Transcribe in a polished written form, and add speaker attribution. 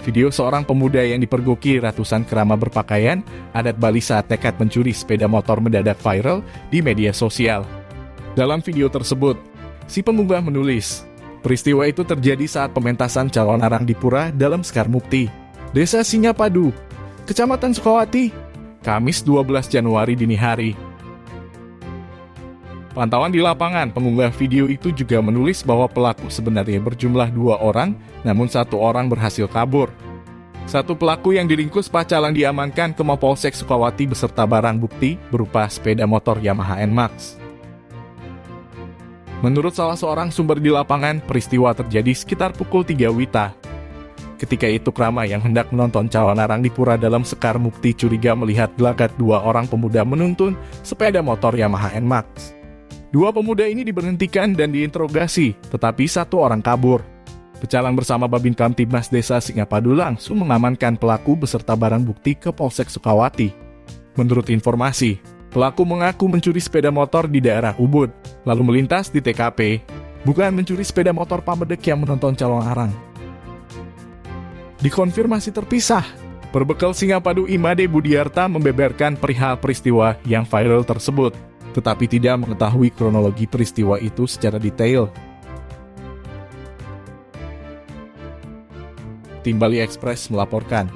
Speaker 1: Video seorang pemuda yang dipergoki ratusan kerama berpakaian adat Bali saat nekat mencuri sepeda motor mendadak viral di media sosial. Dalam video tersebut, si pengunggah menulis, peristiwa itu terjadi saat pementasan calon arang di Pura dalam Sekar Mukti, Desa Singapadu, Kecamatan Sukawati, Kamis 12 Januari dini hari. Pantauan di lapangan, pengunggah video itu juga menulis bahwa pelaku sebenarnya berjumlah 2 orang, namun 1 orang berhasil kabur. 1 pelaku yang diringkus pacalang diamankan ke Mapolsek Sukawati beserta barang bukti berupa sepeda motor Yamaha NMAX. Menurut salah seorang sumber di lapangan, peristiwa terjadi sekitar pukul 3 WITA. Ketika itu kerama yang hendak menonton calon arang di Pura dalam Sekar Mukti curiga melihat gelagat 2 orang pemuda menuntun sepeda motor Yamaha NMAX. 2 pemuda ini diberhentikan dan diinterogasi, tetapi 1 orang kabur. Pecalang bersama Babin Kamtibmas Desa Singapadu langsung mengamankan pelaku beserta barang bukti ke Polsek Sukawati. Menurut informasi, pelaku mengaku mencuri sepeda motor di daerah Ubud, lalu melintas di TKP, bukan mencuri sepeda motor pamedek yang menonton calon arang. Dikonfirmasi terpisah, Perbekal Singapadu Imade Budiarta membeberkan perihal peristiwa yang viral tersebut, tetapi tidak mengetahui kronologi peristiwa itu secara detail. Tim Bali Express melaporkan.